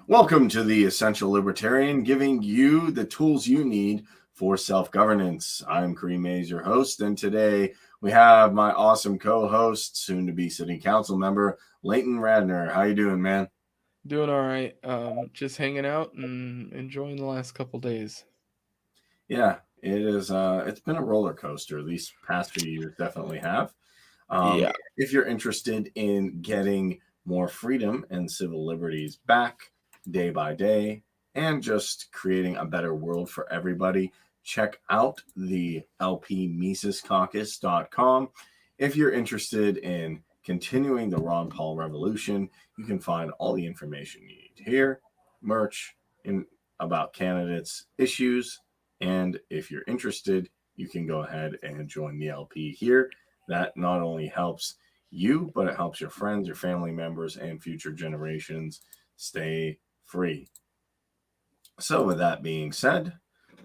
Welcome to the Essential Libertarian, giving you the tools you need for self-governance. I'm Kareem Mays, your host, and today we have my awesome co-host, soon-to-be city council member, Leighton Radner. How you doing, man? Doing all right. Just hanging out and enjoying the last couple days. Yeah, it is. It's been a roller coaster. These past few years definitely have. Um, Yeah. if you're interested in getting more freedom and civil liberties back day by day and just creating a better world for everybody, check out the lpmisescaucus.com. If you're interested in continuing the Ron Paul revolution, you can find all the information you need here, merch, in about candidates, issues, and if you're interested, you can go ahead and join the LP here. That not only helps you, but it helps your friends, your family members, and future generations stay free. So, with that being said,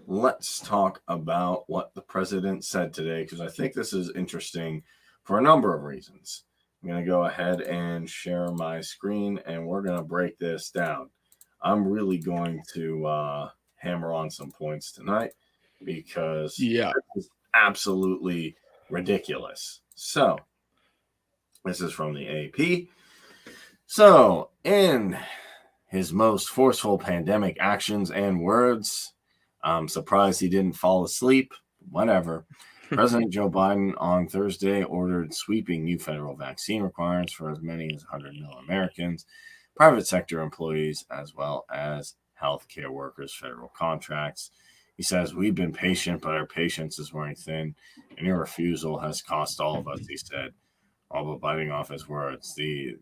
let's talk about what the president said today, because I think this is interesting for a number of reasons. I'm going to go ahead and share my screen, and we're going to break this down. I'm really going to hammer on some points tonight because Yeah. this is absolutely ridiculous. So, this is from the AP. So, in his most forceful pandemic actions and words, I'm surprised he didn't fall asleep. Whatever. President Joe Biden on Thursday ordered sweeping new federal vaccine requirements for as many as 100 million Americans, private sector employees, as well as healthcare workers' federal contracts. He says, "We've been patient, but our patience is wearing thin, and your refusal has cost all of us," he said, all but biting off his words. The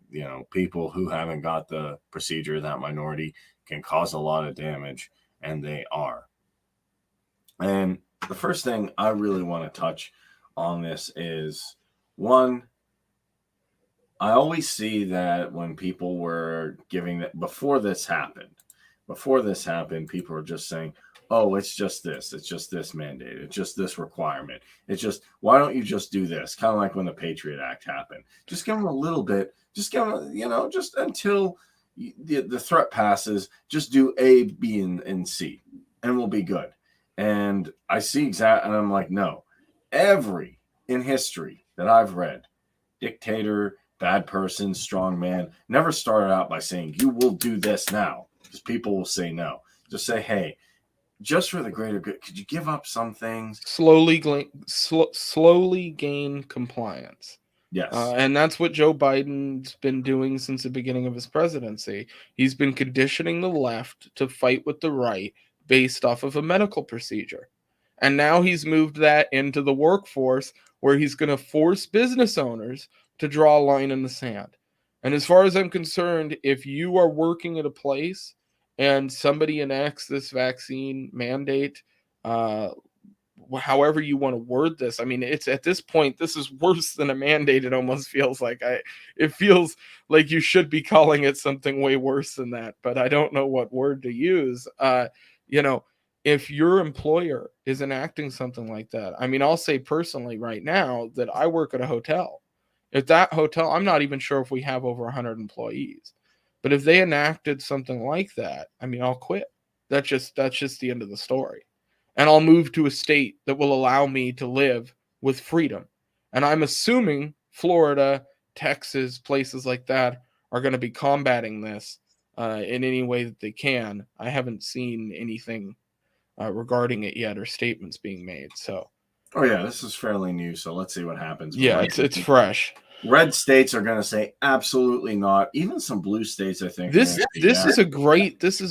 people who haven't got the procedure, that minority, can cause a lot of damage, and they are. And the first thing I really want to touch on this is one, I always see that when people were giving that before this happened, people were just saying, "Oh, it's just this mandate, it's just this requirement, it's just why don't you just do this?" Kind of like when the Patriot Act happened. Just give them a little bit, just give them, just until the threat passes. Just do A, B, and C, and we'll be good. And I see and I'm like, no, every in history that I've read, dictator, bad person, strong man, never started out by saying, "You will do this now," because people will say no. Just say, "Hey, just for the greater good, could you give up some things?" Slowly gain compliance. Yes. And that's what Joe Biden's been doing since the beginning of his presidency. He's been conditioning the left to fight with the right based off of a medical procedure. And now he's moved that into the workforce where he's going to force business owners to draw a line in the sand. And as far as I'm concerned, if you are working at a place and somebody enacts this vaccine mandate, uh, however you want to word this, I mean, it's at this point, this is worse than a mandate. It almost feels like it feels like you should be calling it something way worse than that, but I don't know what word to use. You know, if your employer is enacting something like that, I mean, I'll say personally right now that I work at a hotel. If that hotel, I'm not even sure if we have over 100 employees, but if they enacted something like that, I mean, I'll quit. That's just the end of the story, and I'll move to a state that will allow me to live with freedom. And I'm assuming Florida, Texas, places like that are going to be combating this in any way that they can. I haven't seen anything regarding it yet or statements being made. So Oh yeah, this is fairly new, so let's see what happens. But yeah, like it's fresh. red states are going to say absolutely not. Even some blue states, I think, are going This to say this yeah. is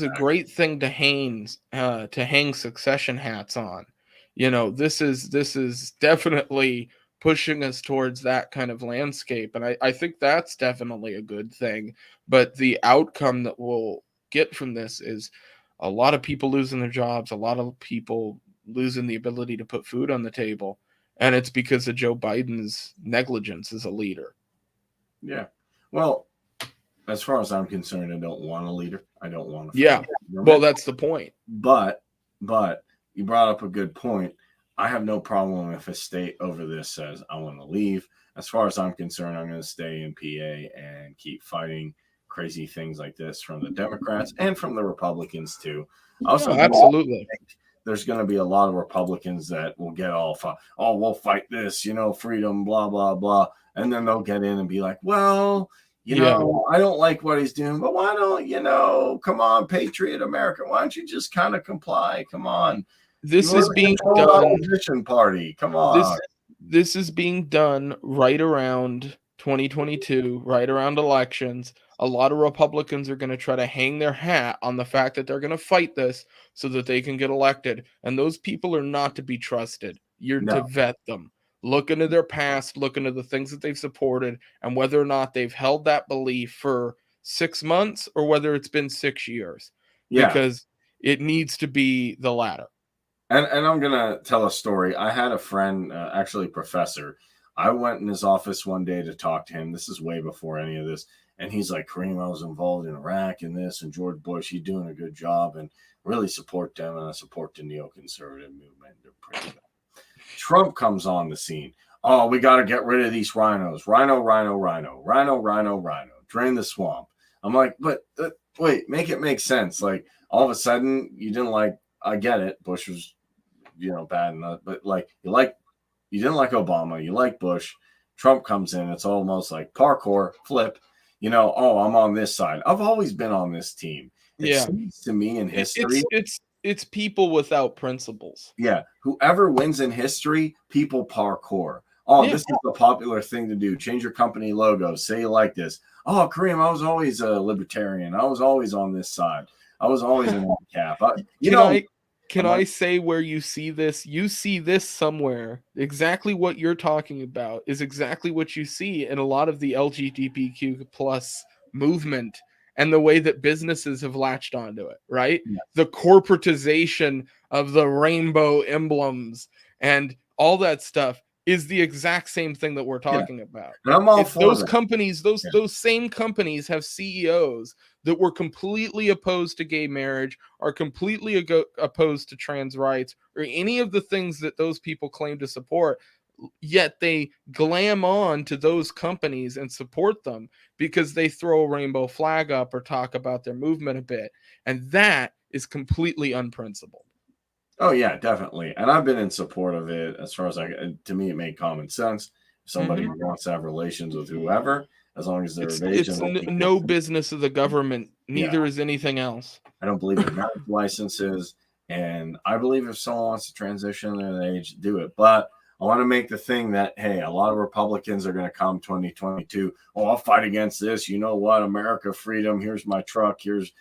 a great thing to hang succession hats on. This is definitely pushing us towards that kind of landscape, and I think that's definitely a good thing. But the outcome that we'll get from this is a lot of people losing their jobs, a lot of people losing the ability to put food on the table, and it's because of Joe Biden's negligence as a leader. Yeah. Well, as far as I'm concerned, I don't want a leader. I don't want a Yeah, failed well, government. that's the point. But but you brought up a good point. I have no problem if a state over this says I want to leave. As far as I'm concerned, I'm going to stay in PA and keep fighting crazy things like this from the Democrats and from the Republicans too. Also, absolutely. There's going to be a lot of Republicans that will get off, oh, we'll fight this, freedom, blah, blah, blah. And then they'll get in and be like, well, I don't like what he's doing, but why don't, come on, Patriot America, why don't you just kind of comply? Come on. This is being done. Opposition party. Come on. This is being done right around 2022, right around elections. A lot of Republicans are going to try to hang their hat on the fact that they're going to fight this so that they can get elected. And those people are not to be trusted. You're to vet them. Look into their past, look into the things that they've supported, and whether or not they've held that belief for 6 months or whether it's been 6 years. Yeah. Because it needs to be the latter. And I'm going to tell a story. I had a friend, actually professor. I went in his office one day to talk to him. This is way before any of this. And he's like, Kareem, I was involved in Iraq and this, and George Bush, he's doing a good job, and really support them, and I support the neoconservative movement. They're pretty good. Trump comes on the scene. Oh, we got to get rid of these rhinos. Rhino, drain the swamp. I'm like, but wait, make it make sense. Like, all of a sudden, you didn't like, I get it, Bush was, bad enough, but like, you didn't like Obama, you like Bush. Trump comes in, it's almost like parkour, flip. Oh, I'm on this side. I've always been on this team. It seems to me in history, it's people without principles. Yeah, whoever wins in history, people parkour. Oh, this is the popular thing to do. Change your company logo. Say you like this. Oh, Kareem, I was always a libertarian. I was always on this side. I was always in one cap. Can I say where you see this? You see this somewhere. Exactly what you're talking about is exactly what you see in a lot of the LGBTQ plus movement and the way that businesses have latched onto it, right? Yeah. The corporatization of the rainbow emblems and all that stuff is the exact same thing that we're talking about. And I'm all for those companies, those same companies have CEOs that were completely opposed to gay marriage, are completely opposed to trans rights, or any of the things that those people claim to support, yet they glam on to those companies and support them because they throw a rainbow flag up or talk about their movement a bit. And that is completely unprincipled. Oh, yeah, definitely. And I've been in support of it as far as to me, it made common sense. If somebody wants to have relations with whoever, as long as they're of age. It's no business of the government. Neither is anything else. I don't believe in marriage licenses. And I believe if someone wants to transition at an age, do it. But I want to make the thing that, hey, a lot of Republicans are going to come 2022. Oh, I'll fight against this. You know what? America, freedom. Here's my truck. Here's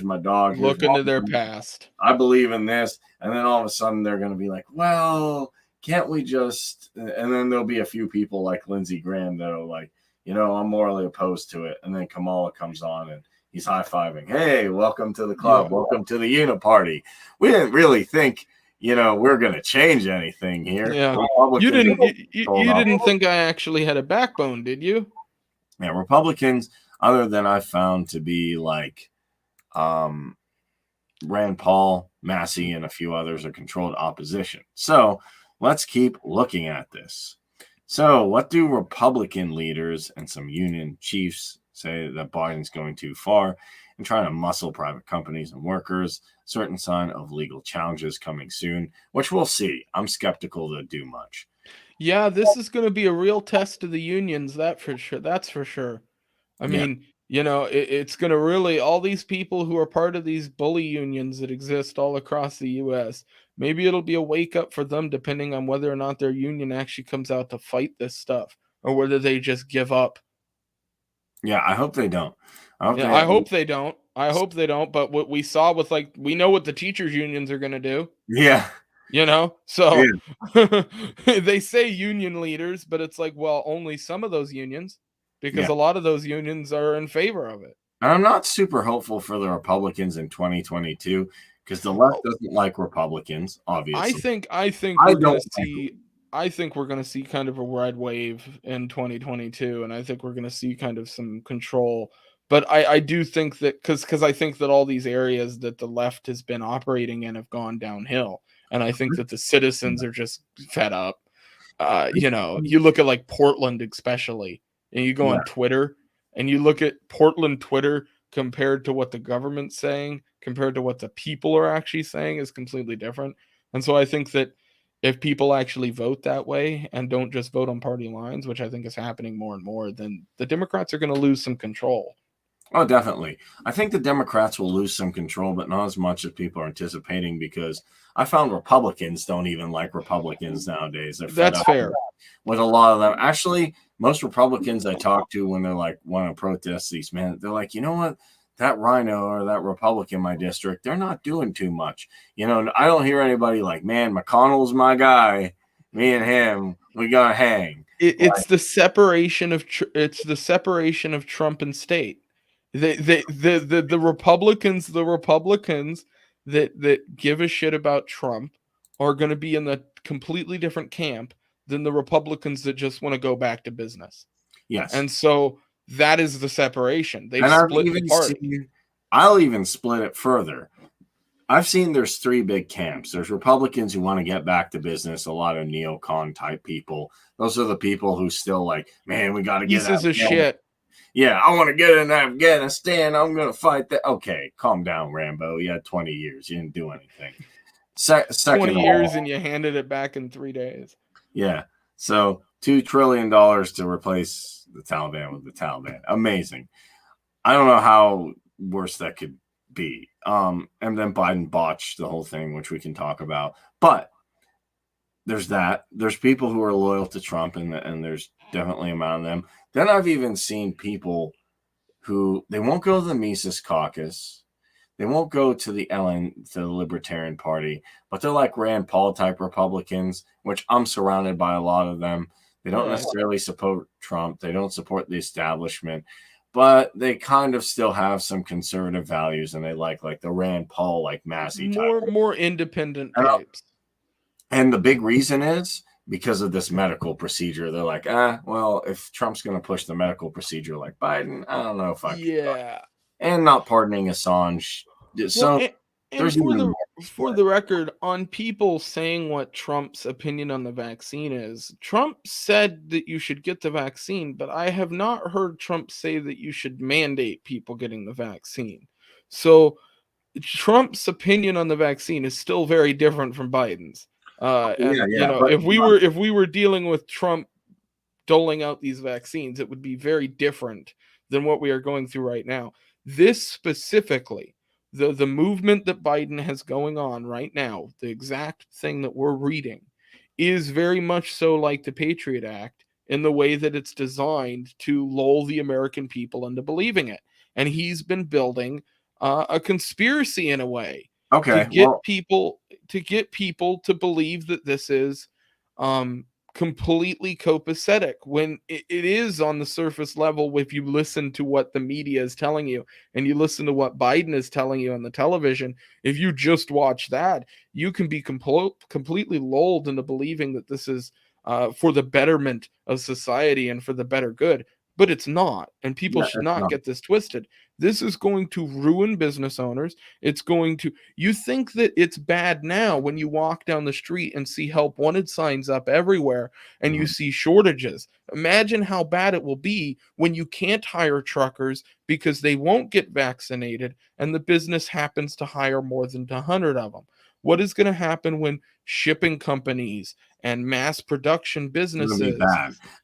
my dog. Look into their past. I believe in this. And then all of a sudden they're going to be like, well, can't we just, and then there'll be a few people like Lindsey Graham that are like, I'm morally opposed to it. And then Kamala comes on and he's high-fiving. Hey, welcome to the club. Yeah. Welcome to the Uniparty. We didn't really think, we're going to change anything here. Yeah. You didn't think I actually had a backbone, did you? Yeah, Republicans, other than I found to be like, Rand Paul, Massey, and a few others are controlled opposition. So let's keep looking at this. So what do Republican leaders and some union chiefs say that Biden's going too far and trying to muscle private companies and workers? Certain sign of legal challenges coming soon, which we'll see. I'm skeptical to do much. Yeah, this is going to be a real test to the unions. That's for sure. I mean, it's going to really, all these people who are part of these bully unions that exist all across the U.S., maybe it'll be a wake up for them depending on whether or not their union actually comes out to fight this stuff or whether they just give up. Yeah, I hope they don't. I hope they don't. But what we saw with we know what the teachers unions are going to do. Yeah. So yeah. They say union leaders, but it's like, well, only some of those unions. Because a lot of those unions are in favor of it. And I'm not super hopeful for the Republicans in 2022 because the left doesn't like Republicans, obviously. I think we're going to see kind of a red wave in 2022, and I think we're going to see kind of some control. But I do think that because I think that all these areas that the left has been operating in have gone downhill, and I think that the citizens are just fed up. You look at Portland especially. And you go on Twitter, and you look at Portland Twitter compared to what the government's saying, compared to what the people are actually saying, is completely different. And so I think that if people actually vote that way and don't just vote on party lines, which I think is happening more and more, then the Democrats are going to lose some control. Oh, definitely. I think the Democrats will lose some control, but not as much as people are anticipating, because I found Republicans don't even like Republicans nowadays. They're fed That's up fair. with a lot of them. Actually, most Republicans I talk to, when they're like want to protest these men, they're like, you know what? That Rhino or that Republican in my district, they're not doing too much. You know, I don't hear anybody like, man, McConnell's my guy. Me and him, we gonna hang. It's the separation of Trump and state. The Republicans that give a shit about Trump are going to be in the completely different camp than the Republicans that just want to go back to business. Yes. And so that is the separation. They've And I've split even the party. seen, I'll even split it further. I've seen there's three big camps. There's Republicans who want to get back to business, a lot of neocon type people. Those are the people who still like, man, we got to get Pieces of shit. Yeah, I want to get in Afghanistan. I'm going to fight that. Okay, calm down, Rambo. You had 20 years. You didn't do anything. Second 20 years and you handed it back in 3 days. Yeah. So $2 trillion to replace the Taliban with the Taliban. Amazing. I don't know how worse that could be. And then Biden botched the whole thing, which we can talk about. But there's that. There's people who are loyal to Trump, and there's definitely amount of them. Then I've even seen people who they won't go to the Mises Caucus. They won't go to the Libertarian Party, but they're like Rand Paul type Republicans, which I'm surrounded by a lot of them. They don't necessarily support Trump. They don't support the establishment, but they kind of still have some conservative values, and they like the Rand Paul, like Massey type. More independent types. And the big reason is because of this medical procedure. They're like, well, if Trump's going to push the medical procedure like Biden, I don't know if I can. And not pardoning Assange. So and for the record, on people saying what Trump's opinion on the vaccine is, Trump said that you should get the vaccine, but I have not heard Trump say that you should mandate people getting the vaccine. So Trump's opinion on the vaccine is still very different from Biden's. If we were dealing with Trump doling out these vaccines, it would be very different than what we are going through right now. This specifically, the movement that Biden has going on right now, the exact thing that we're reading, is very much so like the Patriot Act in the way that it's designed to lull the American people into believing it. And he's been building a conspiracy in a way to get people to believe that this is completely copacetic, when it is on the surface level. If you listen to what the media is telling you and you listen to what Biden is telling you on the television, if you just watch that, you can be completely lulled into believing that this is for the betterment of society and for the better good. But it's not, and people should not get this twisted. This is going to ruin business owners. It's going to, you think that it's bad now when you walk down the street and see help wanted signs up everywhere and you see shortages. Imagine how bad it will be when you can't hire truckers because they won't get vaccinated and the business happens to hire more than 100 of them. What is going to happen when shipping companies and mass production businesses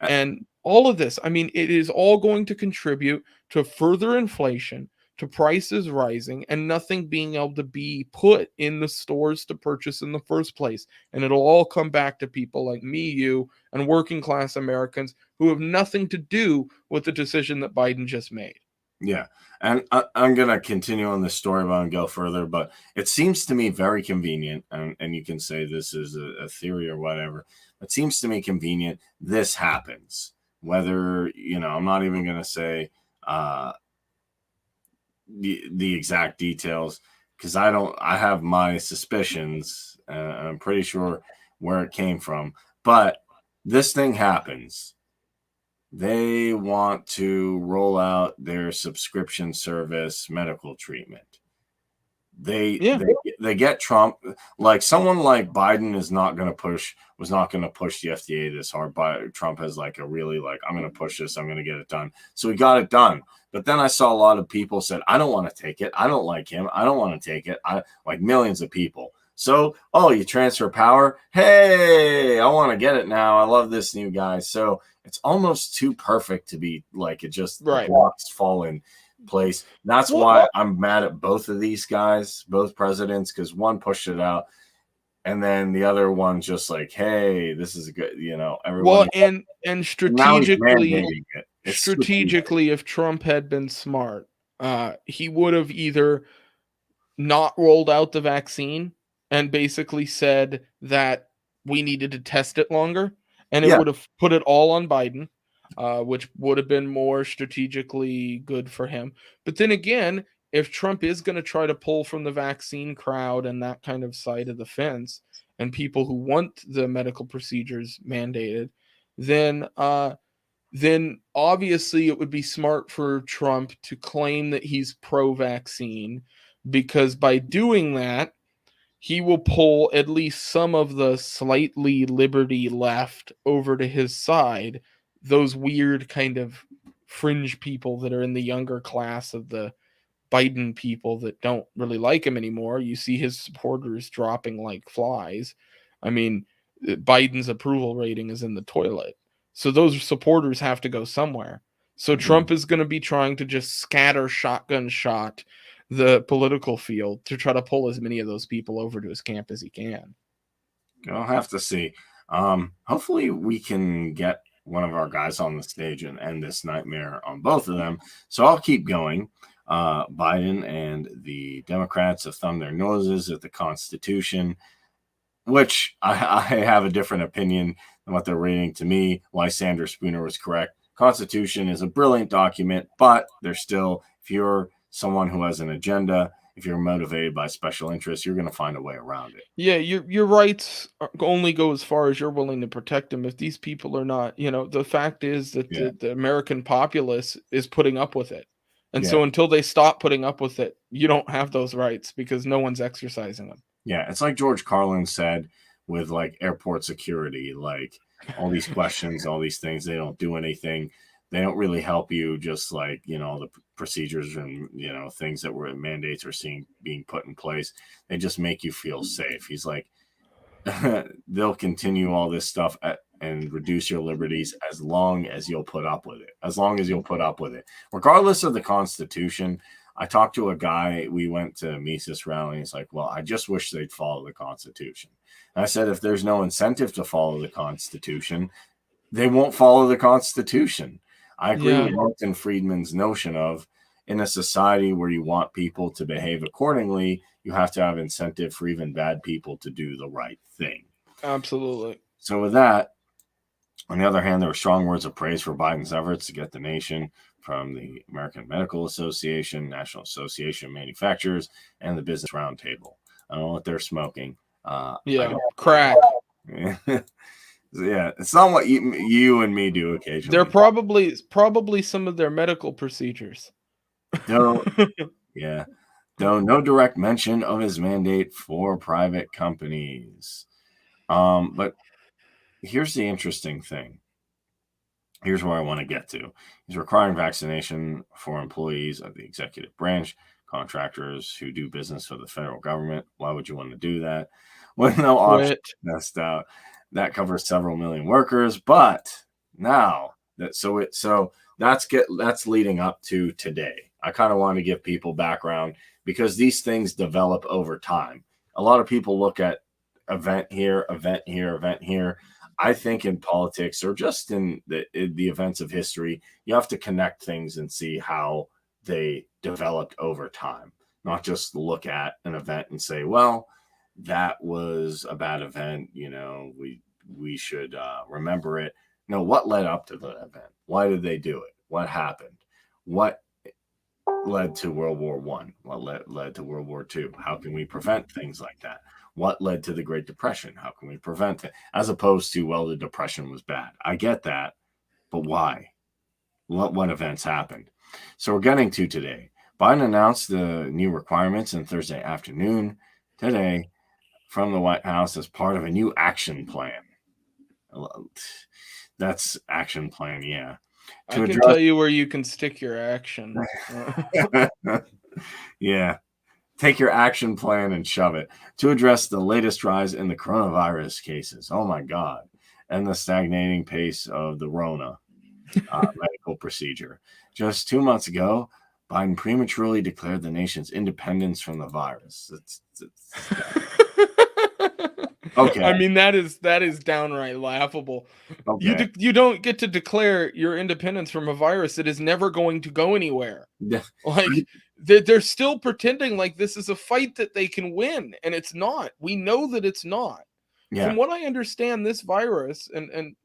and all of this? I mean, it is all going to contribute to further inflation, to prices rising, and nothing being able to be put in the stores to purchase in the first place. And it'll all come back to people like me, you, and working class Americans who have nothing to do with the decision that Biden just made. Yeah. And I'm going to continue on this story, but I'll go further. But it seems to me very convenient, and you can say this is a theory or whatever. It seems to me convenient this happens. Whether, I'm not even going to say the exact details, because I have my suspicions, and I'm pretty sure where it came from. But this thing happens. They want to roll out their subscription service medical treatment. They Yeah. they get Trump. Like someone like Biden was not going to push the FDA this hard. But Trump has like a really like, I'm going to push this. I'm going to get it done. So he got it done. But then I saw a lot of people said, I don't want to take it. I don't like him. I don't want to take it. Like millions of people. So, you transfer power. Hey, I want to get it now. I love this new guy. So it's almost too perfect to be like, it just Right. the blocks fall in place. That's why I'm mad at both of these guys, both presidents, because one pushed it out, and then the other one just like, hey, this is a good, everyone. Well, and strategically, It's strategically, if Trump had been smart, he would have either not rolled out the vaccine and basically said that we needed to test it longer, and it would have put it all on Biden, which would have been more strategically good for him. But then again, if Trump is going to try to pull from the vaccine crowd and that kind of side of the fence, and people who want the medical procedures mandated, then obviously it would be smart for Trump to claim that he's pro-vaccine, because by doing that, he will pull at least some of the slightly liberty left over to his side, those weird kind of fringe people that are in the younger class of the Biden people that don't really like him anymore. You see his supporters dropping like flies. I mean, Biden's approval rating is in the toilet. So those supporters have to go somewhere. So Trump is going to be trying to just scatter shotgun shot the political field to try to pull as many of those people over to his camp as he can. I'll have to see. Hopefully we can get one of our guys on the stage and end this nightmare on both of them. So I'll keep going. Biden and the Democrats have thumbed their noses at the Constitution, which I have a different opinion than what they're reading to me. Lysander Spooner was correct. Constitution is a brilliant document, but there's still, if you're someone who has an agenda, if you're motivated by special interests, you're going to find a way around it. Yeah, your rights only go as far as you're willing to protect them. If these people are not, the fact is that the American populace is putting up with it. And so until they stop putting up with it, you don't have those rights because no one's exercising them. Yeah, it's like George Carlin said with like airport security, like all these questions, all these things, they don't do anything. They don't really help you, just like, the procedures and, things that were mandates are being put in place. They just make you feel safe. He's like, they'll continue all this stuff and reduce your liberties as long as you'll put up with it. Regardless of the Constitution. I talked to a guy, we went to Mises rally, and he's like, well, I just wish they'd follow the Constitution. And I said, if there's no incentive to follow the Constitution, they won't follow the Constitution. I agree with Milton Friedman's notion of, in a society where you want people to behave accordingly, you have to have incentive for even bad people to do the right thing. Absolutely. So with that, on the other hand, there were strong words of praise for Biden's efforts to get the nation from the American Medical Association, National Association of Manufacturers, and the Business Roundtable. I don't know what they're smoking. Crack. Yeah, it's not what you and me do occasionally. They're probably some of their medical procedures. No direct mention of his mandate for private companies. But here's the interesting thing. Here's where I want to get to. He's requiring vaccination for employees of the executive branch, contractors who do business for the federal government. Why would you want to do that? With no option messed out. That covers several million workers, but now that's leading up to today. I kind of want to give people background because these things develop over time. A lot of people look at event here, event here, event here. I think in politics or just in the events of history, you have to connect things and see how they developed over time, not just look at an event and say, well, that was a bad event. We should remember it. No, what led up to the event? Why did they do it? What happened? What led to World War I? What led to World War II? How can we prevent things like that? What led to the Great Depression? How can we prevent it? As opposed to, well, the Depression was bad. I get that, but why? What events happened? So we're getting to today. Biden announced the new requirements on Thursday afternoon today from the White House as part of a new action plan. That's action plan, yeah. I can tell you where you can stick your action. Yeah. Take your action plan and shove it to address the latest rise in the coronavirus cases. Oh my God. And the stagnating pace of the Rona medical procedure. Just 2 months ago, Biden prematurely declared the nation's independence from the virus. Okay. I mean, that is downright laughable. Okay. You don't get to declare your independence from a virus that is never going to go anywhere. Like they're still pretending like this is a fight that they can win, and it's not. We know that it's not. Yeah. From what I understand, this virus, and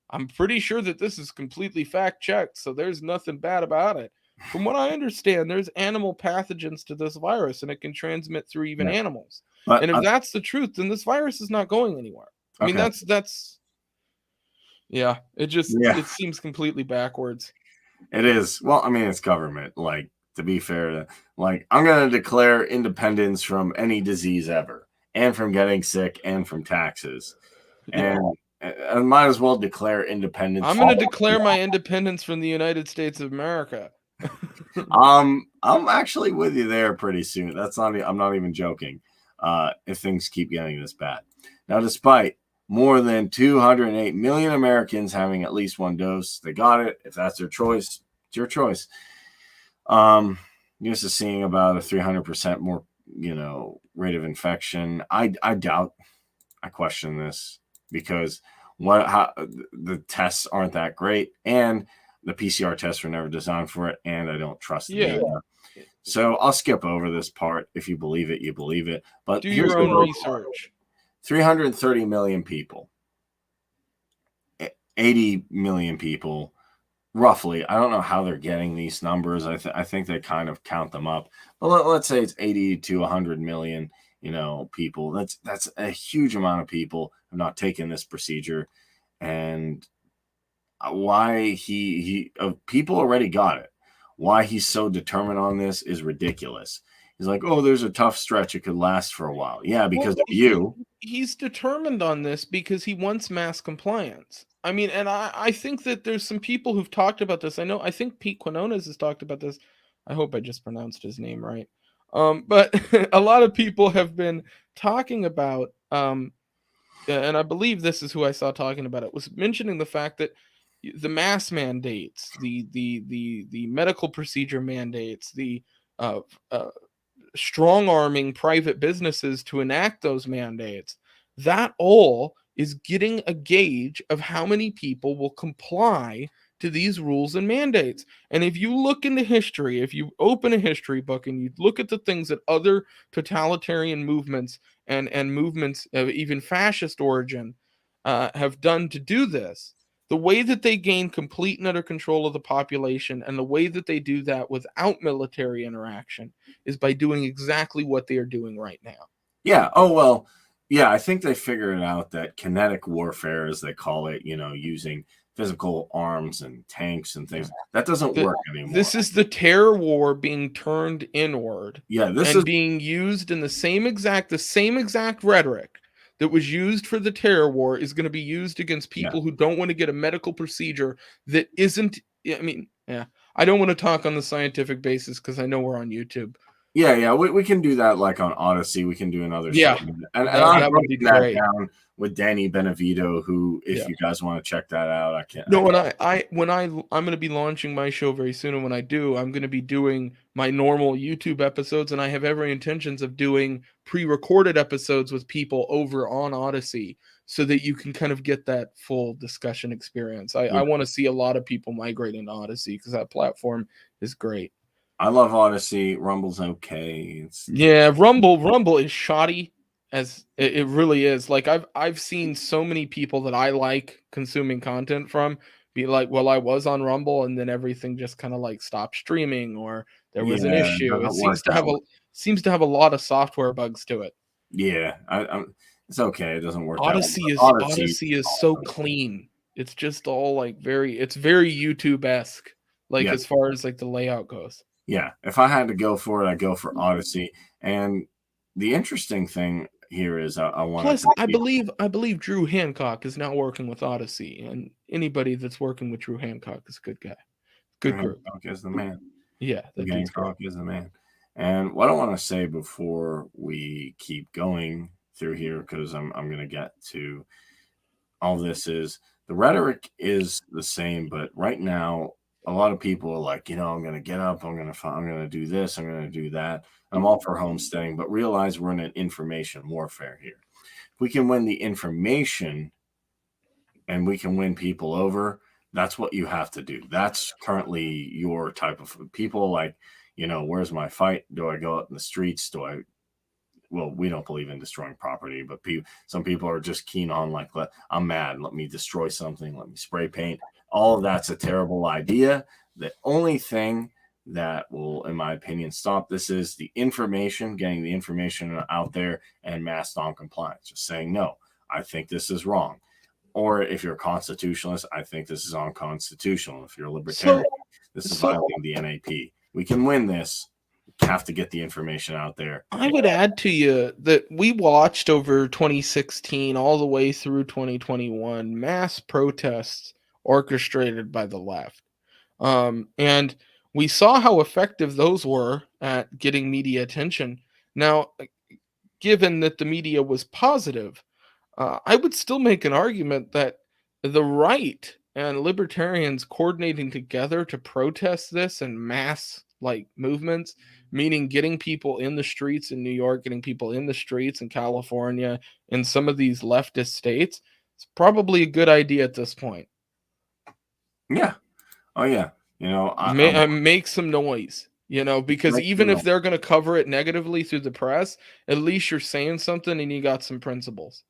I'm pretty sure that this is completely fact checked, so there's nothing bad about it. From what I understand, there's animal pathogens to this virus, and it can transmit through even animals. But, and if that's the truth, then this virus is not going anywhere. I mean, that's yeah. It just it seems completely backwards. It is. Well, I mean, it's government. Like, to be fair, like I'm gonna declare independence from any disease ever, and from getting sick, and from taxes, and I might as well declare independence. I'm gonna declare my independence from the United States of America. I'm actually with you there pretty soon. I'm not even joking. If things keep getting this bad. Now, despite more than 208 million Americans having at least one dose, they got it. If that's their choice, it's your choice. Used to seeing about a 300% more, rate of infection. I doubt. I question this because the tests aren't that great, and the PCR tests were never designed for it, and I don't trust the data. So I'll skip over this part. If you believe it, you believe it. But do your own research. 330 million people, 80 million people, roughly. I don't know how they're getting these numbers. I think they kind of count them up. But let's say it's 80 to 100 million, people. That's a huge amount of people have not taken this procedure, and why people already got it. Why he's so determined on this is ridiculous. He's like, oh, there's a tough stretch. It could last for a while. Yeah, because of you. He's determined on this because he wants mass compliance. I mean, and I think that there's some people who've talked about this. I think Pete Quinones has talked about this. I hope I just pronounced his name right. But a lot of people have been talking about, and I believe this is who I saw talking about it, was mentioning the fact that the mass mandates, the medical procedure mandates, the strong arming private businesses to enact those mandates, that all is getting a gauge of how many people will comply to these rules and mandates. And if you look into history, if you open a history book and you look at the things that other totalitarian movements and movements of even fascist origin have done to do this, the way that they gain complete and utter control of the population, and the way that they do that without military interaction, is by doing exactly what they are doing right now. Yeah. Oh, well, yeah, I think they figured out that kinetic warfare, as they call it, using physical arms and tanks and things, that doesn't work anymore. This is the terror war being turned inward. Yeah, this is being used in the same exact rhetoric that was used for the terror war is going to be used against people who don't want to get a medical procedure that isn't. I mean, I don't want to talk on the scientific basis because I know we're on YouTube. Yeah, we can do that like on Odyssey. We can do another segment. And that would be great. Down with Danny Benevito, who, if you guys want to check that out, I can't. No, I'm going to be launching my show very soon, and when I do, I'm going to be doing my normal YouTube episodes, and I have every intentions of doing pre-recorded episodes with people over on Odyssey, so that you can kind of get that full discussion experience. I want to see a lot of people migrate into Odyssey because that platform is great. I love Odyssey. Rumble's okay. Rumble is shoddy, as it really is. Like I've seen so many people that I like consuming content from be like, well, I was on Rumble and then everything just kind of like stopped streaming, or there was an issue. It seems to have a lot of software bugs to it. Yeah, it's okay. It doesn't work. Odyssey is so clean. It's just all like it's very YouTube-esque, like as far as like the layout goes. Yeah, if I had to go for it, I'd go for Odyssey. And the interesting thing here is I wanted Plus, to I see. believe Drew Hancock is now working with Odyssey, and anybody that's working with Drew Hancock is a good guy. Good Drew group. Hancock is the man. Yeah, Drew that dude's great. Hancock is the man. And what I want to say before we keep going through here, because I'm going to get to all this, is the rhetoric is the same, but right now a lot of people are like, I'm going to get up, I'm going to do this, I'm going to do that. I'm all for homesteading, but realize we're in an information warfare here. If we can win the information and we can win people over, that's what you have to do. That's currently your type of people. Like, where's my fight? Do I go out in the streets? Well, we don't believe in destroying property, but some people are just keen on, like, I'm mad, let me destroy something, let me spray paint. All of that's a terrible idea. The only thing that will, in my opinion, stop this is the information, getting the information out there, and mass non-compliance. Just saying, no, I think this is wrong. Or if you're a constitutionalist, I think this is unconstitutional. If you're a libertarian, So, this is so violating the NAP. We can win this. We have to get the information out there. I would add to you that we watched over 2016 all the way through 2021 mass protests orchestrated by the left. And we saw how effective those were at getting media attention. Now, given that the media was positive, I would still make an argument that the right and libertarians coordinating together to protest this and mass like movements, meaning getting people in the streets in New York, getting people in the streets in California, in some of these leftist states, it's probably a good idea at this point. Yeah. Oh, yeah. I'm Make some noise, because even if they're going to cover it negatively through the press, at least you're saying something and you got some principles.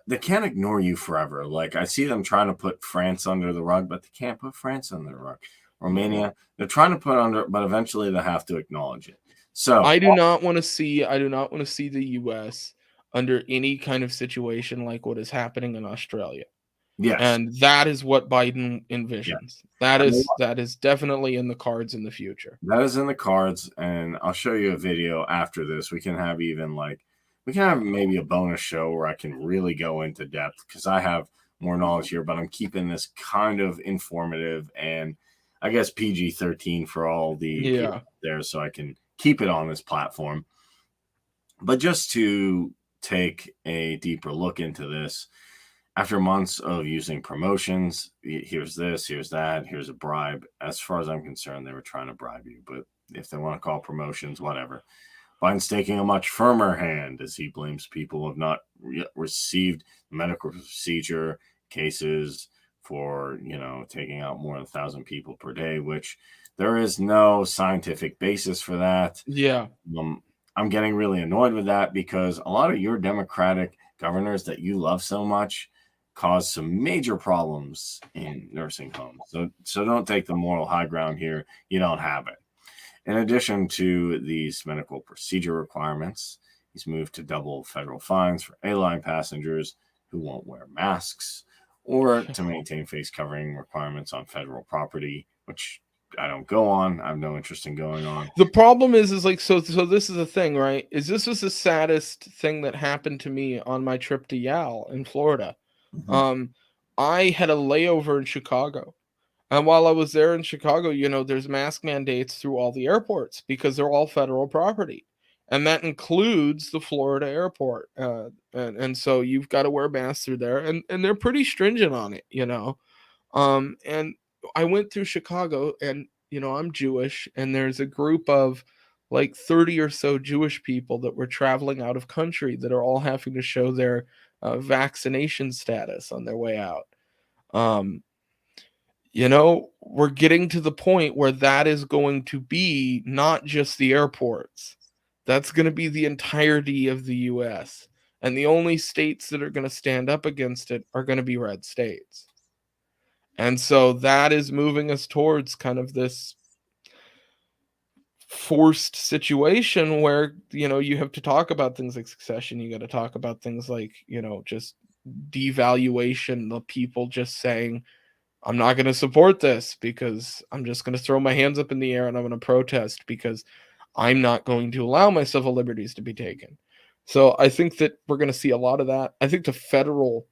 they can't ignore you forever. Like, I see them trying to put France under the rug, but they can't put France under the rug. Romania, they're trying to put under, but eventually they have to acknowledge it. So I do not want to see the US under any kind of situation like what is happening in Australia. yes, And that is what Biden yeah, envisions. and That is definitely in the cards in the future. that is in the cards. And I'll show you a video after this. We can have maybe a bonus show where I can really go into depth, because I have more knowledge here, but I'm keeping this kind of informative and I guess PG-13 for all the people there, so I can keep it on this platform. But just to take a deeper look into this, after months of using promotions, here's this, here's that, here's a bribe. As far as I'm concerned, they were trying to bribe you, but if they want to call promotions, whatever. Biden's taking a much firmer hand as he blames people who have not received medical procedure cases for, taking out more than 1,000 people per day, which there is no scientific basis for that. Yeah. I'm getting really annoyed with that, because a lot of your Democratic governors that you love so much caused some major problems in nursing homes. So don't take the moral high ground here. You don't have it. In addition to these medical procedure requirements, he's moved to double federal fines for airline passengers who won't wear masks, or to maintain face covering requirements on federal property, which I don't go on. I have no interest in going on. The problem is like, so this is the thing, right? This was the saddest thing that happened to me on my trip to Yale in Florida. Mm-hmm. I had a layover in Chicago. And while I was there in Chicago, there's mask mandates through all the airports because they're all federal property. And that includes the Florida airport. And so you've got to wear masks through there. And they're pretty stringent on it, And I went through Chicago, and, I'm Jewish. And there's a group of like 30 or so Jewish people that were traveling out of country that are all having to show their vaccination status on their way out. We're getting to the point where that is going to be not just the airports. That's going to be the entirety of the US. And the only states that are going to stand up against it are going to be red states. And so that is moving us towards kind of this forced situation where, you have to talk about things like succession. You got to talk about things like, just devaluation, the people just saying, I'm not going to support this because I'm just going to throw my hands up in the air and I'm going to protest because I'm not going to allow my civil liberties to be taken. So I think that we're going to see a lot of that. I think the federal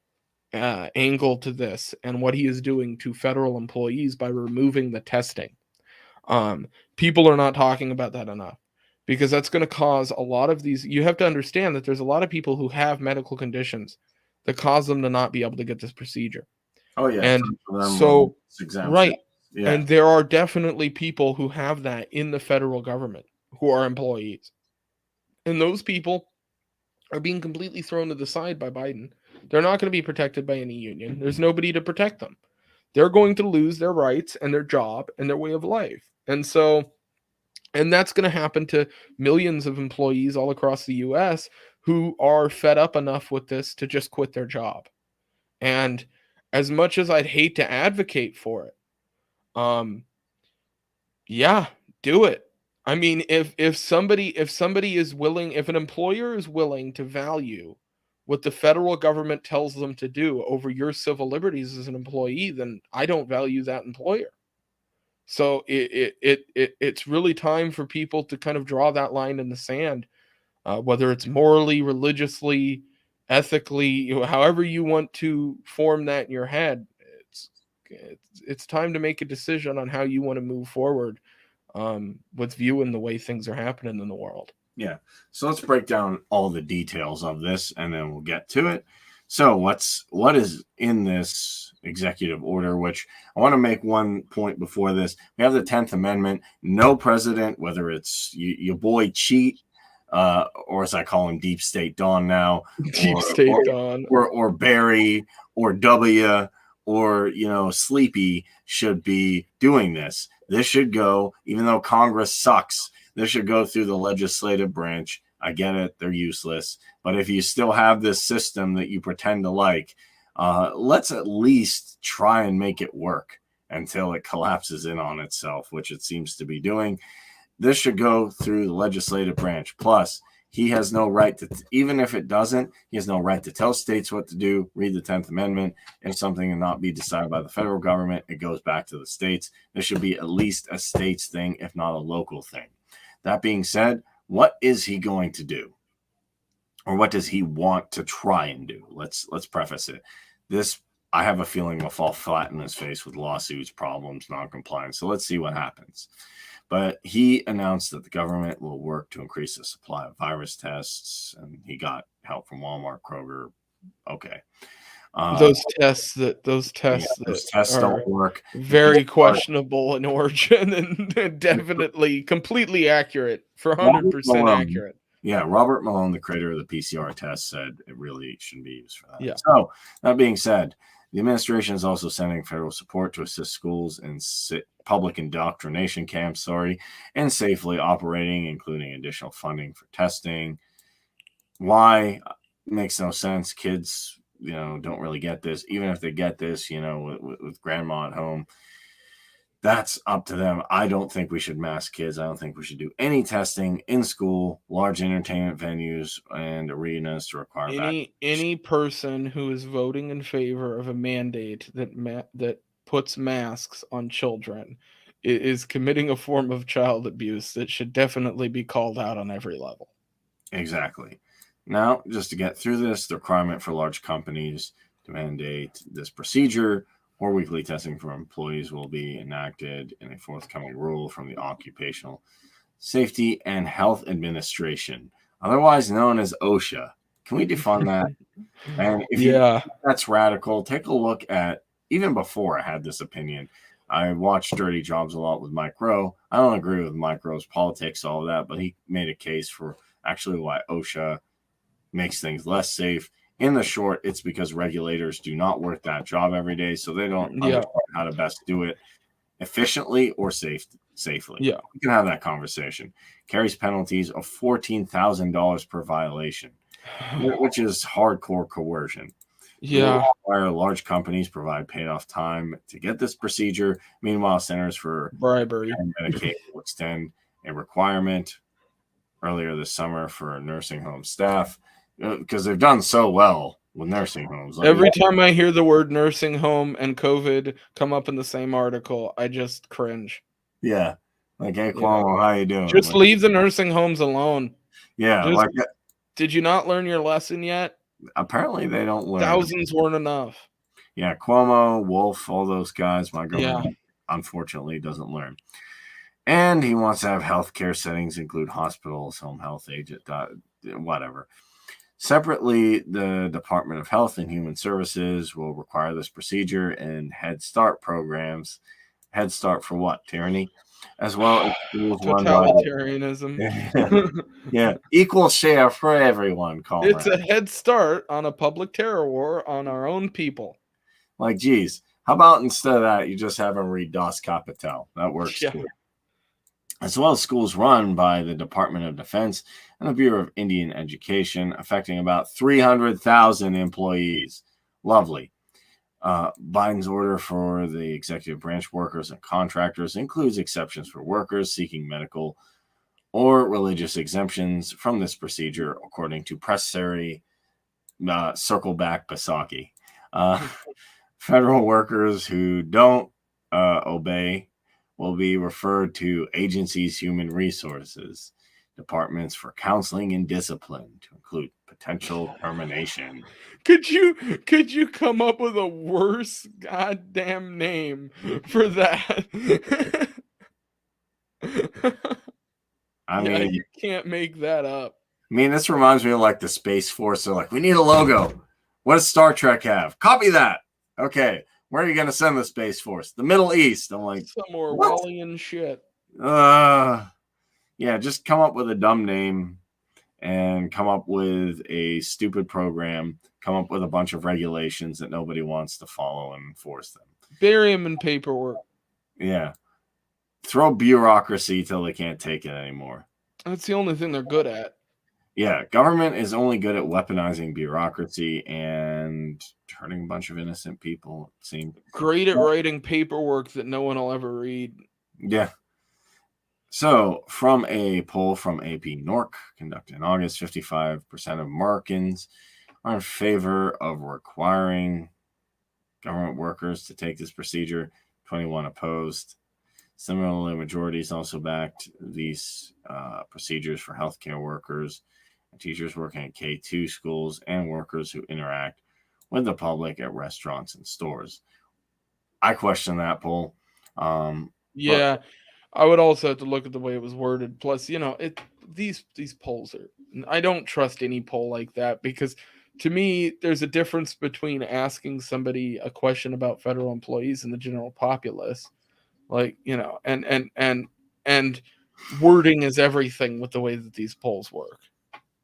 angle to this and what he is doing to federal employees by removing the testing, people are not talking about that enough, because that's going to cause a lot of these. You have to understand that there's a lot of people who have medical conditions that cause them to not be able to get this procedure. Oh yeah, And for them, so, exemption. right. Yeah, And there are definitely people who have that in the federal government who are employees. And those people are being completely thrown to the side by Biden. They're not going to be protected by any union. There's nobody to protect them. They're going to lose their rights and their job and their way of life. And that's going to happen to millions of employees all across the US who are fed up enough with this to just quit their job. And as much as I'd hate to advocate for it, yeah, do it. I mean, if somebody is willing, if an employer is willing to value what the federal government tells them to do over your civil liberties as an employee, then I don't value that employer. So it's really time for people to kind of draw that line in the sand, whether it's morally, religiously, ethically, however you want to form that in your head. It's time to make a decision on how you want to move forward, with viewing the way things are happening in the world. Yeah. So let's break down all the details of this and then we'll get to it. So what is in this executive order, which I want to make one point before this. We have the 10th Amendment. No president, whether it's your boy Cheat, or as I call him, Deep State Dawn now, Deep State Dawn, or Barry, or W, or Sleepy should be doing this. This should go, even though Congress sucks, this should go through the legislative branch. I get it, they're useless. But if you still have this system that you pretend to like, let's at least try and make it work until it collapses in on itself, which it seems to be doing. This should go through the legislative branch. Plus, he has no right to, even if it doesn't, he has no right to tell states what to do. Read the 10th Amendment. If something cannot be decided by the federal government, it goes back to the states. This should be at least a states thing, if not a local thing. That being said, what is he going to do? Or what does he want to try and do? Let's preface it. This, I have a feeling, will fall flat in his face with lawsuits, problems, non-compliance. So let's see what happens. But he announced that the government will work to increase the supply of virus tests, and he got help from Walmart, Kroger. Okay. Those tests don't work. Very questionable in origin and definitely completely accurate, for 100% accurate. Yeah, Robert Malone, the creator of the PCR test, said it really shouldn't be used for that. Yeah. So that being said, the administration is also sending federal support to assist schools in public indoctrination camps, and safely operating, including additional funding for testing. Why? Makes no sense. Kids, don't really get this. Even if they get this, with grandma at home, that's up to them. I don't think we should mask kids. I don't think we should do any testing in school, large entertainment venues, and arenas to require any person who is voting in favor of a mandate that puts masks on children is committing a form of child abuse that should definitely be called out on every level. Exactly. Now, just to get through this, the requirement for large companies to mandate this procedure or weekly testing for employees will be enacted in a forthcoming rule from the Occupational Safety and Health Administration, otherwise known as OSHA. Can we define that? And if you think that's radical, take a look at, even before I had this opinion, I watched Dirty Jobs a lot with Mike Rowe. I don't agree with Mike Rowe's politics, all of that, but he made a case for actually why OSHA makes things less safe. In the short, it's because regulators do not work that job every day, so they don't understand how to best do it efficiently or safely. Yeah, we can have that conversation. Carries penalties of $14,000 per violation, which is hardcore coercion. Yeah, where large companies provide paid-off time to get this procedure. Meanwhile, Centers for Bribery and Medicaid will extend a requirement earlier this summer for nursing home staff, because they've done so well with nursing homes. Every time I hear the word nursing home and COVID come up in the same article, I just cringe. Yeah. Like, hey, Yeah. Cuomo, how you doing? Just Like, leave the nursing homes alone. yeah. Just, Like, did you not learn your lesson yet? apparently they don't learn. Thousands weren't enough. Yeah. Cuomo, Wolf, all those guys, my government, Yeah. unfortunately, doesn't learn. And he wants to have healthcare settings include hospitals, home health agent, whatever. Separately, the Department of Health and Human Services will require this procedure in Head Start programs. Head Start for what? Tyranny? As well as schools run by Totalitarianism. yeah, equal share for everyone, comrade. It's a head start on a public terror war on our own people. Like, geez, how about instead of that, you just have them read Das Kapital? That works too. As well as schools run by the Department of Defense and the Bureau of Indian Education, affecting about 300,000 employees. Lovely. Biden's order for the executive branch workers and contractors includes exceptions for workers seeking medical or religious exemptions from this procedure, according to Press Secretary Circleback Basaki. Federal workers who don't obey will be referred to agencies' human resources departments for counseling and discipline to include potential termination. Could you come up with a worse goddamn name for that? I mean, you can't make that up. I mean, this reminds me of like the Space Force. They're like, we need a logo. What does Star Trek have? Copy that. Okay. Where are you going to send the Space Force? The Middle East. I'm like, some Orwellian shit. Yeah, just come up with a dumb name and come up with a stupid program, come up with a bunch of regulations that nobody wants to follow and enforce them. Bury them in paperwork. Yeah. Throw bureaucracy till they can't take it anymore. That's the only thing they're good at. Yeah, government is only good at weaponizing bureaucracy and hurting a bunch of innocent people. It seems great at writing paperwork that no one will ever read. Yeah. So, from a poll from AP NORC conducted in August, 55% of Americans are in favor of requiring government workers to take this procedure. 21 opposed. Similarly, majorities also backed these procedures for healthcare workers and teachers working at K-2 schools and workers who interact with the public at restaurants and stores. I question that poll. Yeah, I would also have to look at the way it was worded. Plus, these polls are. I don't trust any poll like that because, to me, there's a difference between asking somebody a question about federal employees and the general populace. Like, and wording is everything with the way that these polls work.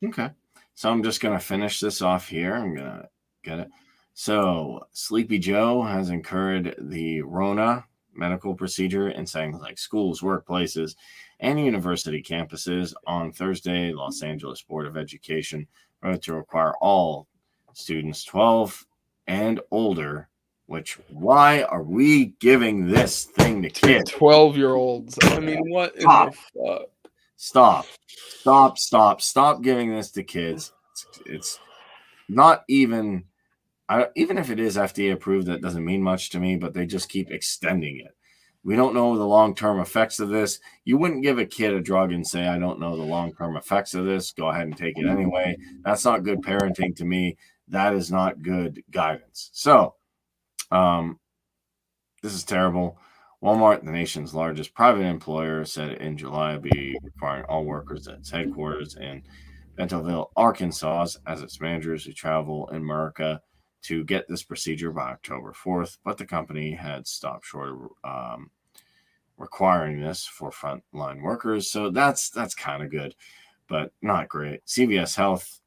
Okay. So I'm just going to finish this off here. I'm going to get it. So Sleepy Joe has incurred the Rona medical procedure in settings like schools, workplaces, and university campuses. On Thursday, Los Angeles Board of Education voted to require all students 12 and older. Why are we giving this thing to kids? 12-year-olds. I mean, what in the fuck? Stop giving this to kids. It's not even if it is FDA approved, that doesn't mean much to me, but they just keep extending it. We don't know the long-term effects of this. You wouldn't give a kid a drug and say, I don't know the long-term effects of this. Go ahead and take it anyway. That's not good parenting to me. That is not good guidance. So, this is terrible. Walmart, the nation's largest private employer, said in July it'll be requiring all workers at its headquarters in Bentonville, Arkansas, as its managers who travel in America to get this procedure by October 4th, but the company had stopped short of requiring this for frontline workers. So that's kind of good, but not great. CVS Health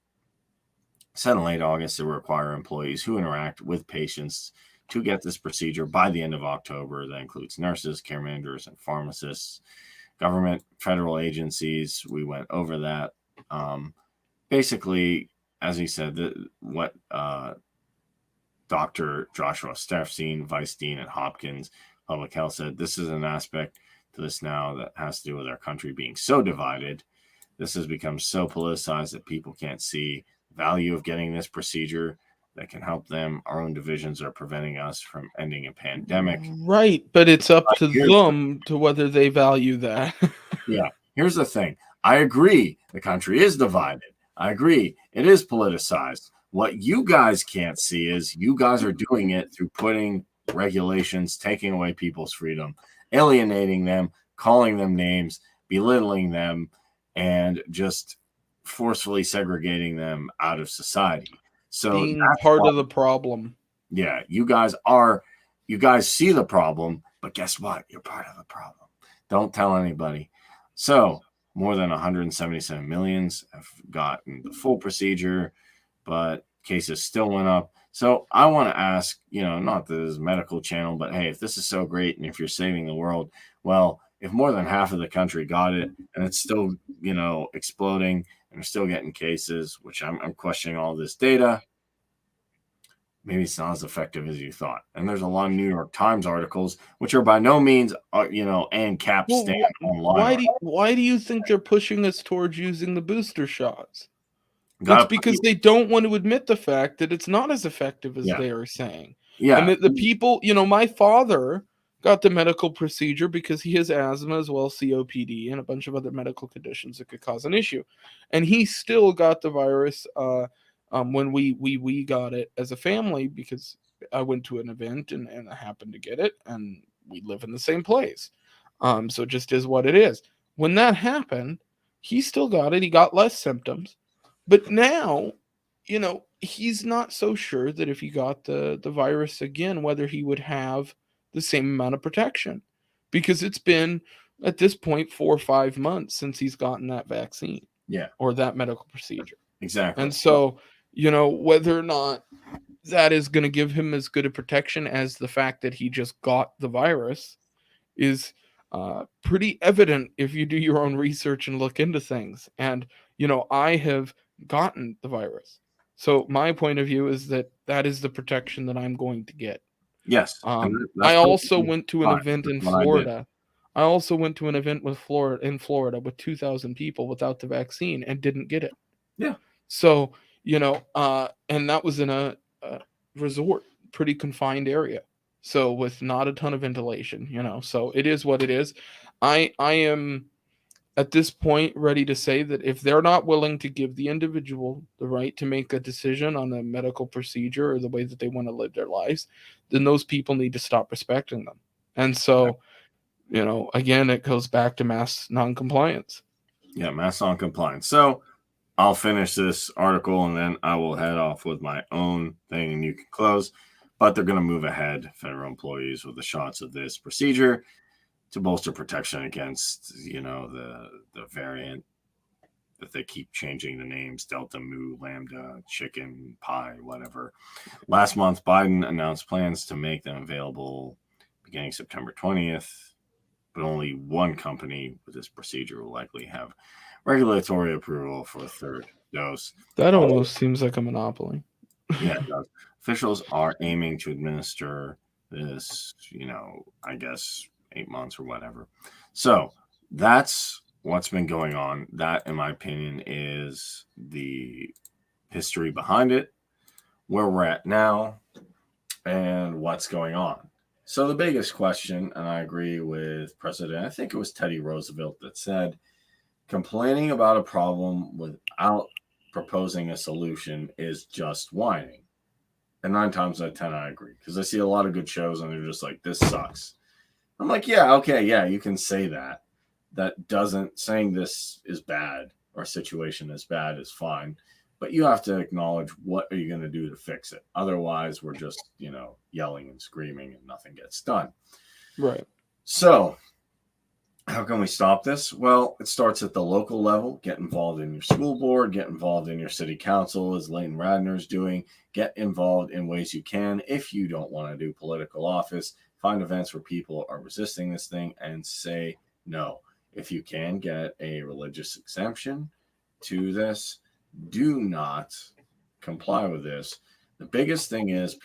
said in late August it will require employees who interact with patients to get this procedure by the end of October. That includes nurses, care managers, and pharmacists. Government, federal agencies, we went over that. Basically, as he said, what Dr. Joshua Steffstein, Vice Dean at Hopkins Public Health, said, this is an aspect to this now that has to do with our country being so divided. This has become so politicized that people can't see the value of getting this procedure. that can help them. Our own divisions are preventing us from ending a pandemic. Right, but it's up to Here's them to whether they value that. Yeah, here's the thing. I agree the country is divided. I agree it is politicized. What you guys can't see is you guys are doing it through putting regulations, taking away people's freedom, alienating them, calling them names, belittling them, and just forcefully segregating them out of society. So Being that's part why, of the problem. yeah, you guys see the problem, but guess what? You're part of the problem. Don't tell anybody. So more than 177 millions have gotten the full procedure, but cases still went up. So I want to ask, not this medical channel, but hey, if this is so great and if you're saving the world, well, if more than half of the country got it and it's still, exploding and we're still getting cases, which I'm questioning all this data, maybe it's not as effective as you thought. And there's a lot of New York Times articles, which are by no means, and cap Well, stand online. why do you think they're pushing us towards using the booster shots? It's Gotta because they don't want to admit the fact that it's not as effective as Yeah. they are saying. And Yeah. that the people, my father got the medical procedure because he has asthma as well as COPD and a bunch of other medical conditions that could cause an issue. And he still got the virus when we got it as a family because I went to an event and I happened to get it and we live in the same place. So it just is what it is. When that happened, he still got it. He got less symptoms. But now, he's not so sure that if he got the virus again, whether he would have the same amount of protection. Because it's been, at this point, 4 or 5 months since he's gotten that vaccine. Yeah. Or that medical procedure. Exactly. And so, whether or not that is going to give him as good a protection as the fact that he just got the virus is pretty evident if you do your own research and look into things. And, I have gotten the virus. So my point of view is that is the protection that I'm going to get. Yes. I also went to an event in What I did. Florida. I also went to an event in Florida with 2,000 people without the vaccine and didn't get it. Yeah. So, and that was in a resort, pretty confined area. So with not a ton of ventilation, so it is what it is. I am at this point ready to say that if they're not willing to give the individual the right to make a decision on a medical procedure or the way that they want to live their lives, then those people need to stop respecting them. And so, again, it goes back to mass noncompliance. Yeah, mass noncompliance. So I'll finish this article and then I will head off with my own thing and you can close. But they're going to move ahead, federal employees, with the shots of this procedure to bolster protection against, the variant that they keep changing the names, Delta, Mu, Lambda, Chicken, Pi, whatever. Last month, Biden announced plans to make them available beginning September 20th, but only one company with this procedure will likely have regulatory approval for a third dose. That almost seems like a monopoly. Yeah, it does. Officials are aiming to administer this, I guess 8 months or whatever. So that's what's been going on. That, in my opinion, is the history behind it, where we're at now, and what's going on. So the biggest question, and I agree with President, I think it was Teddy Roosevelt that said, complaining about a problem without proposing a solution is just whining. And 9 times out of 10, I agree. Because I see a lot of good shows and they're just like, this sucks. I'm like, yeah, okay, yeah, you can say that. That doesn't, saying this is bad or situation is bad is fine. But you have to acknowledge what are you going to do to fix it. Otherwise, we're just, yelling and screaming and nothing gets done. Right. So how can we stop this? Well, it starts at the local level. Get involved in your school board. Get involved in your city council, as Leighton Radner's doing. Get involved in ways you can. If you don't want to do political office, find events where people are resisting this thing and say no. If you can get a religious exemption to this, do not comply with this. The biggest thing is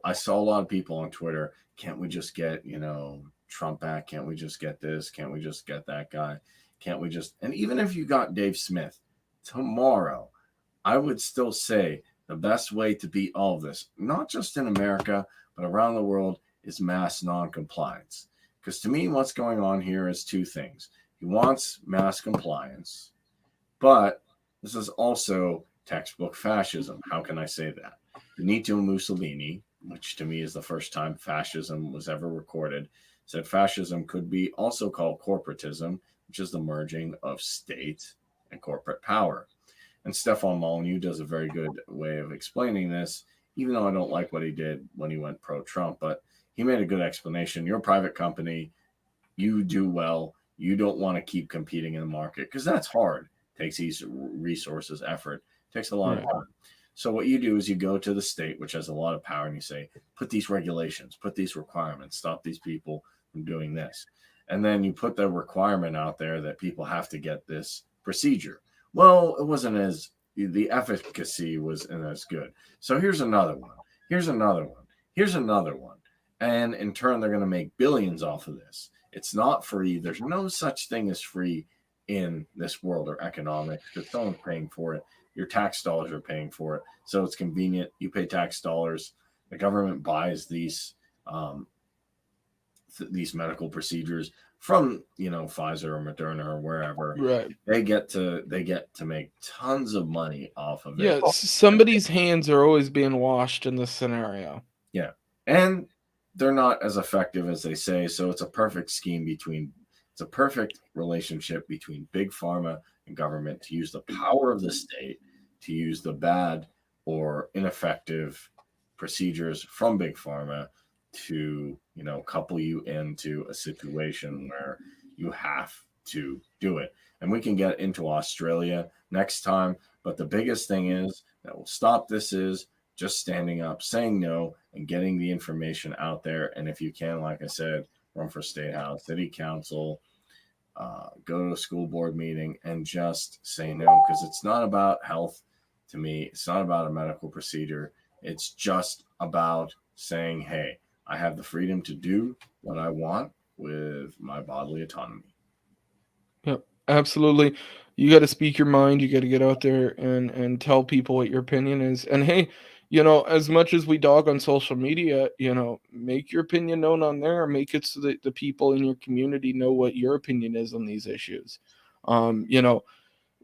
I saw a lot of people on Twitter, can't we just get, Trump back? Can't we just get this? Can't we just get that guy? Can't we just, and even if you got Dave Smith tomorrow, I would still say The best way to beat all of this, not just in America, but around the world, is mass non-compliance. Because to me, what's going on here is two things. He wants mass compliance, but this is also textbook fascism. How can I say that? Benito Mussolini, which to me is the first time fascism was ever recorded, said fascism could be also called corporatism, which is the merging of state and corporate power. And Stefan Molyneux does a very good way of explaining this, even though I don't like what he did when he went pro-Trump, but he made a good explanation. You're a private company, you do well, you don't want to keep competing in the market because that's hard. It takes these resources, effort, it takes a lot of time. So what you do is you go to the state, which has a lot of power, and you say, put these regulations, put these requirements, stop these people from doing this. And then you put the requirement out there that people have to get this procedure. Well, it wasn't as, the efficacy wasn't as good. So here's another one. Here's another one. Here's another one. And in turn, they're going to make billions off of this. It's not free. There's no such thing as free in this world or economics because someone's paying for it. Your tax dollars are paying for it. So it's convenient. You pay tax dollars. The government buys these medical procedures from, Pfizer or Moderna or wherever. Right. They get to make tons of money off of it. Yeah, somebody's hands are always being washed in this scenario. Yeah. And they're not as effective as they say. So it's a perfect it's a perfect relationship between big pharma and government to use the power of the state, to use the bad or ineffective procedures from big pharma to, couple you into a situation where you have to do it. And we can get into Australia next time. But the biggest thing is that will stop this is just standing up, saying no, and getting the information out there. And if you can, like I said, run for state house, city council, go to a school board meeting and just say no, because it's not about health to me. It's not about a medical procedure. It's just about saying, hey, I have the freedom to do what I want with my bodily autonomy. Yep, absolutely. You got to speak your mind. You got to get out there and tell people what your opinion is. And hey, as much as we dog on social media, make your opinion known on there. Make it so that the people in your community know what your opinion is on these issues.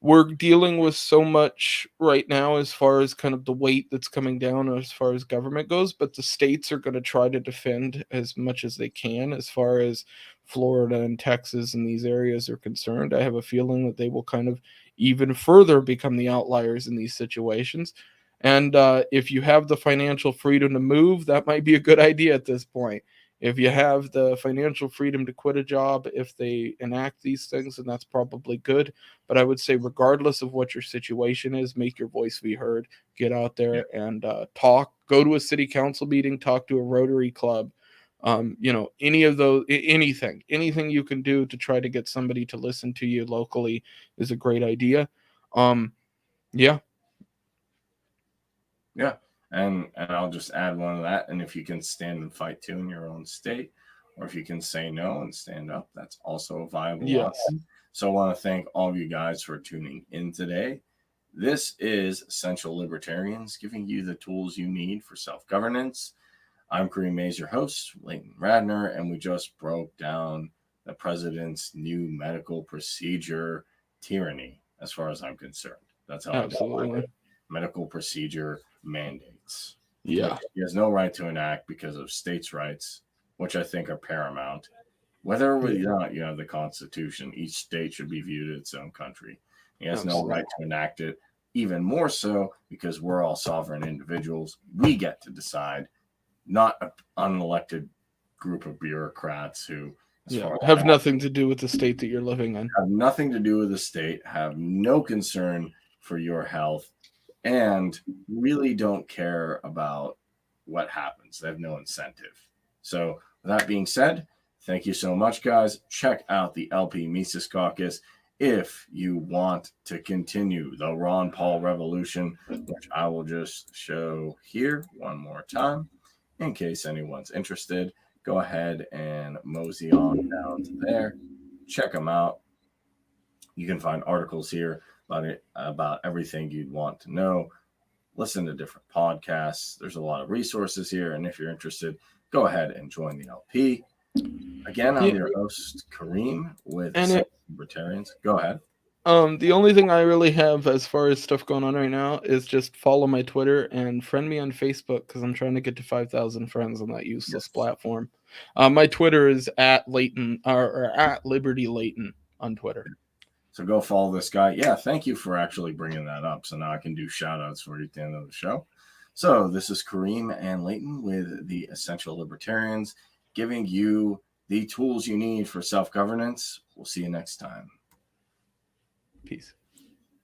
We're dealing with so much right now as far as kind of the weight that's coming down as far as government goes, but the states are going to try to defend as much as they can as far as Florida and Texas and these areas are concerned. I have a feeling that they will kind of even further become the outliers in these situations. And if you have the financial freedom to move, that might be a good idea at this point. If you have the financial freedom to quit a job, if they enact these things, then that's probably good. But I would say, regardless of what your situation is, make your voice be heard. Get out there and talk. Go to a city council meeting. Talk to a Rotary Club. Any of those, anything you can do to try to get somebody to listen to you locally is a great idea. Yeah. And I'll just add one of that. And if you can stand and fight too in your own state, or if you can say no and stand up, that's also a viable option. So I want to thank all of you guys for tuning in today. This is Essential Libertarians, giving you the tools you need for self-governance. I'm Kareem Mays, your host, Leighton Radner, and we just broke down the president's new medical procedure tyranny, as far as I'm concerned. That's how Absolutely. I define it. Medical procedure mandates. Yeah. He has no right to enact because of states' rights, which I think are paramount. Whether or not you have the Constitution, each state should be viewed as its own country. He has no right to enact it, even more so because we're all sovereign individuals. We get to decide, not an unelected group of bureaucrats who have nothing to do with the state that you're living in. Have nothing to do with the state, have no concern for your health, and really don't care about what happens. They have no incentive. So with that being said, thank you so much, guys. Check out the LP Mises Caucus if you want to continue the Ron Paul revolution, which I will just show here one more time in case anyone's interested. Go ahead and mosey on down to there. Check them out. You can find articles here about everything you'd want to know. listen to different podcasts. There's a lot of resources here. And if you're interested, go ahead and join the LP. Again, I'm your host, Kareem, with Libertarians. Go ahead. The only thing I really have as far as stuff going on right now is just follow my Twitter and friend me on Facebook, because I'm trying to get to 5,000 friends on that useless platform. My Twitter is at Leighton or at Liberty Leighton on Twitter. So go follow this guy. Yeah, thank you for actually bringing that up. So now I can do shout outs for you at the end of the show. So this is Kareem and Leighton with the Essential Libertarians, giving you the tools you need for self-governance. We'll see you next time. Peace.